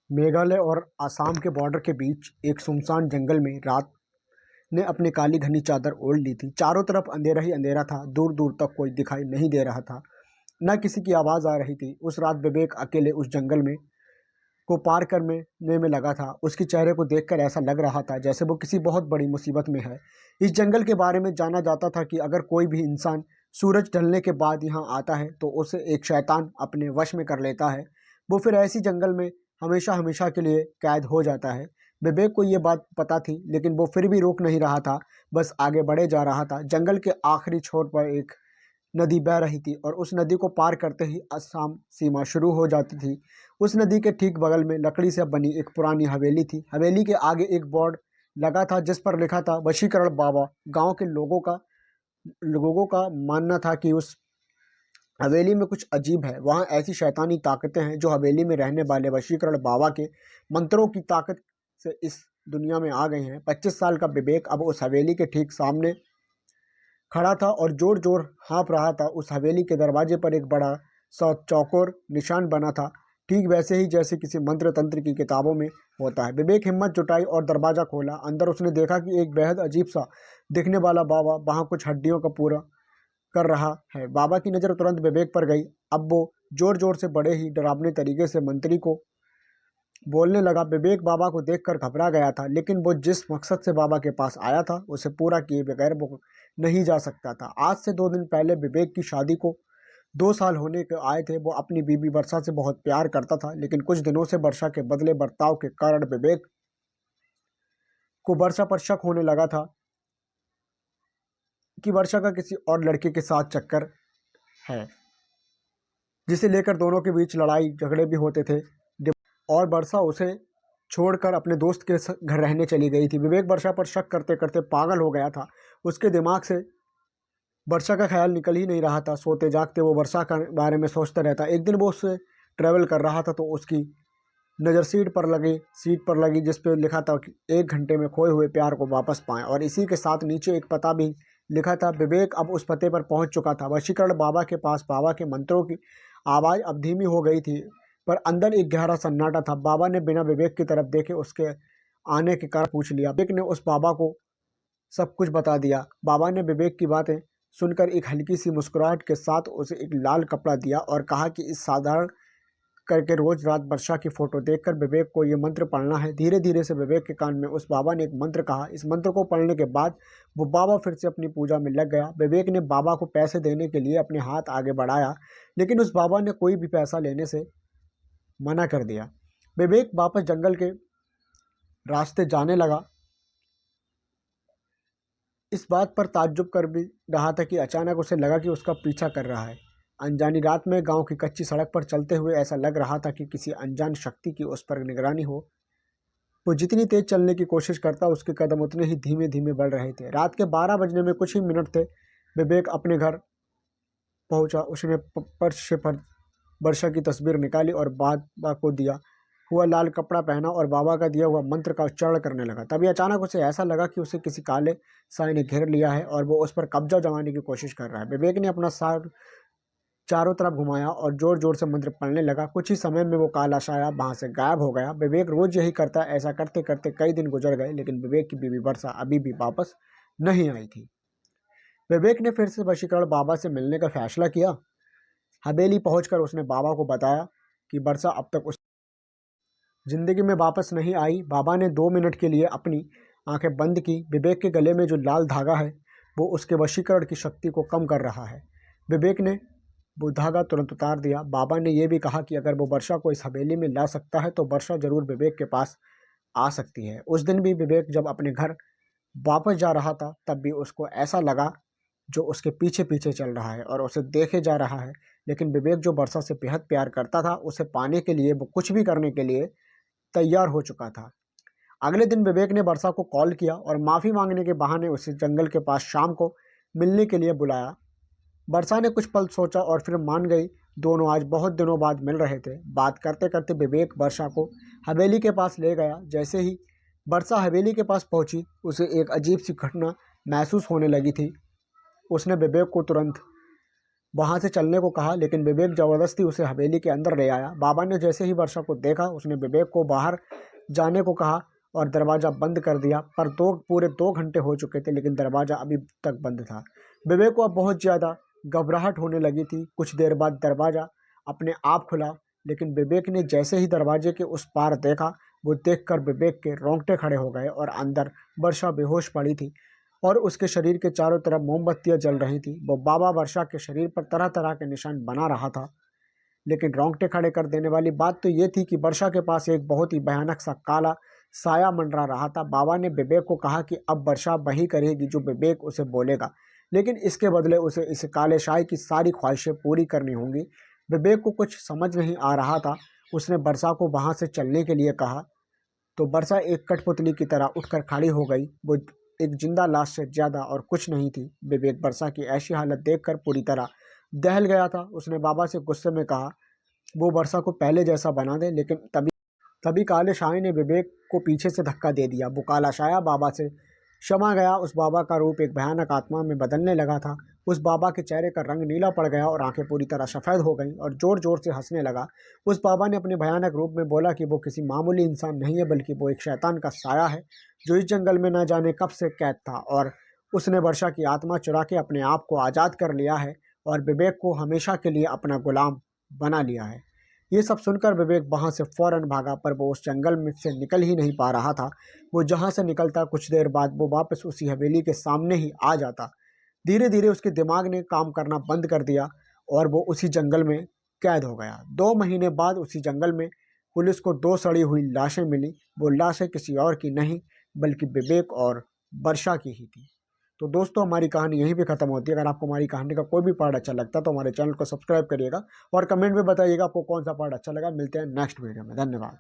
मेघालय और असम के बॉर्डर के बीच एक सुनसान जंगल में रात ने अपनी काली घनी चादर ओढ़ ली थी। चारों तरफ अंधेरा ही अंधेरा था। दूर दूर तक कोई दिखाई नहीं दे रहा था, न किसी की आवाज़ आ रही थी। उस रात विवेक अकेले उस जंगल में को पार करने में लगा था। उसके चेहरे को देखकर ऐसा लग रहा था जैसे वो किसी बहुत बड़ी मुसीबत में है। इस जंगल के बारे में जाना जाता था कि अगर कोई भी इंसान सूरज ढलने के बाद यहाँ आता है तो उसे एक शैतान अपने वश में कर लेता है। वो फिर ऐसी जंगल में हमेशा हमेशा के लिए कैद हो जाता है। विवेक को ये बात पता थी, लेकिन वो फिर भी रोक नहीं रहा था, बस आगे बढ़े जा रहा था। जंगल के आखिरी छोर पर एक नदी बह रही थी और उस नदी को पार करते ही असम सीमा शुरू हो जाती थी। उस नदी के ठीक बगल में लकड़ी से बनी एक पुरानी हवेली थी। हवेली के आगे एक बोर्ड लगा था जिस पर लिखा था वशीकरण बाबा। गांव के लोगों का मानना था कि उस हवेली में कुछ अजीब है। वहाँ ऐसी शैतानी ताकतें हैं जो हवेली में रहने वाले वशीकरण बाबा के मंत्रों की ताकत से इस दुनिया में आ गए हैं। 25 साल का विवेक अब उस हवेली के ठीक सामने खड़ा था और जोर जोर हाँफ रहा था। उस हवेली के दरवाजे पर एक बड़ा सा चौकोर निशान बना था, ठीक वैसे ही जैसे किसी मंत्र तंत्र की किताबों में होता है। विवेक हिम्मत जुटाई और दरवाज़ा खोला। अंदर उसने देखा कि एक बेहद अजीब सा दिखने वाला बाबा वहाँ कुछ हड्डियों का पूरा कर रहा है। बाबा की नज़र तुरंत विवेक पर गई। अब वो जोर जोर से बड़े ही डरावने तरीके से मंत्री को बोलने लगा। विवेक बाबा को देखकर घबरा गया था, लेकिन वो जिस मकसद से बाबा के पास आया था उसे पूरा किए बगैर वो नहीं जा सकता था। आज से 2 दिन पहले विवेक की शादी को 2 साल होने के आए थे। वो अपनी बीबी वर्षा से बहुत प्यार करता था, लेकिन कुछ दिनों से वर्षा के बदले बर्ताव के कारण विवेक को वर्षा पर शक होने लगा था कि वर्षा का किसी और लड़के के साथ चक्कर है, जिसे लेकर दोनों के बीच लड़ाई झगड़े भी होते थे। और वर्षा उसे छोड़कर अपने दोस्त के घर रहने चली गई थी। विवेक वर्षा पर शक करते करते पागल हो गया था। उसके दिमाग से वर्षा का ख्याल निकल ही नहीं रहा था। सोते जागते वो वर्षा के बारे में सोचता रहता। एक दिन वो उससे ट्रैवल कर रहा था तो उसकी नज़र सीट पर लगी जिस पे लिखा था कि 1 घंटे में खोए हुए प्यार को वापस पाएं, और इसी के साथ नीचे एक पता भी लिखा था। विवेक अब उस पते पर पहुंच चुका था, वशीकरण बाबा के पास। बाबा के मंत्रों की आवाज़ अब धीमी हो गई थी, पर अंदर एक गहरा सन्नाटा था। बाबा ने बिना विवेक की तरफ देखे उसके आने के कारण पूछ लिया। विवेक ने उस बाबा को सब कुछ बता दिया। बाबा ने विवेक की बातें सुनकर एक हल्की सी मुस्कुराहट के साथ उसे एक लाल कपड़ा दिया और कहा कि इस साधारण करके रोज रात वर्षा की फोटो देखकर विवेक को ये मंत्र पढ़ना है। धीरे धीरे से विवेक के कान में उस बाबा ने एक मंत्र कहा। इस मंत्र को पढ़ने के बाद वो बाबा फिर से अपनी पूजा में लग गया। विवेक ने बाबा को पैसे देने के लिए अपने हाथ आगे बढ़ाया, लेकिन उस बाबा ने कोई भी पैसा लेने से मना कर दिया। विवेक वापस जंगल के रास्ते जाने लगा, इस बात पर ताज्जुब कर भी रहा था कि अचानक उसे लगा कि उसका पीछा कर रहा है। अनजानी रात में गांव की कच्ची सड़क पर चलते हुए ऐसा लग रहा था कि किसी अनजान शक्ति की उस पर निगरानी हो। वो जितनी तेज चलने की कोशिश करता उसके कदम उतने ही धीमे धीमे बढ़ रहे थे। रात के 12 बजने में कुछ ही मिनट थे। विवेक अपने घर पहुंचा। उसने पर्स से वर्षा की तस्वीर निकाली और बाबा को दिया हुआ लाल कपड़ा पहना और बाबा का दिया हुआ मंत्र का उच्चारण करने लगा। तभी अचानक उसे ऐसा लगा कि उसे किसी काले साए ने घेर लिया है और वो उस पर कब्जा जमाने की कोशिश कर रहा है। विवेक ने अपना सर चारों तरफ घुमाया और जोर जोर से मंत्र पढ़ने लगा। कुछ ही समय में वो काला साया वहां से गायब हो गया। विवेक रोज यही करता। ऐसा करते करते कई दिन गुजर गए, लेकिन विवेक की बीवी वर्षा अभी भी वापस नहीं आई थी। विवेक ने फिर से वशीकरण बाबा से मिलने का फैसला किया। हवेली पहुंचकर उसने बाबा को बताया कि वर्षा अब तक उस जिंदगी में वापस नहीं आई। बाबा ने 2 मिनट के लिए अपनी आंखें बंद की। विवेक के गले में जो लाल धागा है वो उसके वशीकरण की शक्ति को कम कर रहा है। विवेक ने वो धागा तुरंत उतार दिया। बाबा ने यह भी कहा कि अगर वो वर्षा को इस हवेली में ला सकता है तो वर्षा जरूर विवेक के पास आ सकती है। उस दिन भी विवेक जब अपने घर वापस जा रहा था तब भी उसको ऐसा लगा जो उसके पीछे पीछे चल रहा है और उसे देखे जा रहा है। लेकिन विवेक जो वर्षा से बेहद प्यार करता था, उसे पाने के लिए वो कुछ भी करने के लिए तैयार हो चुका था। अगले दिन विवेक ने वर्षा को कॉल किया और माफ़ी मांगने के बहाने उसे जंगल के पास शाम को मिलने के लिए बुलाया। वर्षा ने कुछ पल सोचा और फिर मान गई। दोनों आज बहुत दिनों बाद मिल रहे थे। बात करते करते विवेक वर्षा को हवेली के पास ले गया। जैसे ही वर्षा हवेली के पास पहुंची उसे एक अजीब सी घटना महसूस होने लगी थी। उसने विवेक को तुरंत वहाँ से चलने को कहा, लेकिन विवेक ज़बरदस्ती उसे हवेली के अंदर ले आया। बाबा ने जैसे ही वर्षा को देखा, उसने विवेक को बाहर जाने को कहा और दरवाज़ा बंद कर दिया। पर पूरे 2 घंटे हो चुके थे, लेकिन दरवाज़ा अभी तक बंद था। विवेक को अब बहुत ज़्यादा घबराहट होने लगी थी। कुछ देर बाद दरवाज़ा अपने आप खुला, लेकिन विवेक ने जैसे ही दरवाजे के उस पार देखा, वो देखकर विवेक के रोंगटे खड़े हो गए और अंदर वर्षा बेहोश पड़ी थी और उसके शरीर के चारों तरफ मोमबत्तियां जल रही थी। वो बाबा वर्षा के शरीर पर तरह तरह के निशान बना रहा था, लेकिन रोंगटे खड़े कर देने वाली बात तो ये थी कि वर्षा के पास एक बहुत ही भयानक सा काला साया मंडरा रहा था। बाबा ने विवेक को कहा कि अब वर्षा वही करेगी जो विवेक उसे बोलेगा, लेकिन इसके बदले उसे इस काले साए की सारी ख्वाहिशें पूरी करनी होंगी। विवेक को कुछ समझ नहीं आ रहा था। उसने वर्षा को वहाँ से चलने के लिए कहा तो वर्षा एक कठपुतली की तरह उठकर खड़ी हो गई। वो एक जिंदा लाश से ज़्यादा और कुछ नहीं थी। विवेक वर्षा की ऐसी हालत देखकर पूरी तरह दहल गया था। उसने बाबा से गुस्से में कहा वो वर्षा को पहले जैसा बना दे, लेकिन तभी तभी काले साए ने विवेक को पीछे से धक्का दे दिया। वो काला साया बाबा से क्षमा गया। उस बाबा का रूप एक भयानक आत्मा में बदलने लगा था। उस बाबा के चेहरे का रंग नीला पड़ गया और आंखें पूरी तरह सफ़ेद हो गईं और ज़ोर ज़ोर से हंसने लगा। उस बाबा ने अपने भयानक रूप में बोला कि वो किसी मामूली इंसान नहीं है, बल्कि वो एक शैतान का साया है जो इस जंगल में न जाने कब से कैद था, और उसने वर्षा की आत्मा चुरा के अपने आप को आज़ाद कर लिया है और विवेक को हमेशा के लिए अपना गुलाम बना लिया है। ये सब सुनकर विवेक वहाँ से फौरन भागा, पर वो उस जंगल में से निकल ही नहीं पा रहा था। वो जहाँ से निकलता, कुछ देर बाद वो वापस उसी हवेली के सामने ही आ जाता। धीरे धीरे उसके दिमाग ने काम करना बंद कर दिया और वो उसी जंगल में कैद हो गया। 2 महीने बाद उसी जंगल में पुलिस को 2 सड़ी हुई लाशें मिली। वो लाशें किसी और की नहीं, बल्कि विवेक और वर्षा की ही थी। तो दोस्तों, हमारी कहानी यहीं पे ख़त्म होती है। अगर आपको हमारी कहानी का कोई भी पार्ट अच्छा लगता है तो हमारे चैनल को सब्सक्राइब करिएगा और कमेंट में बताइएगा आपको कौन सा पार्ट अच्छा लगा। मिलते हैं नेक्स्ट वीडियो में। धन्यवाद।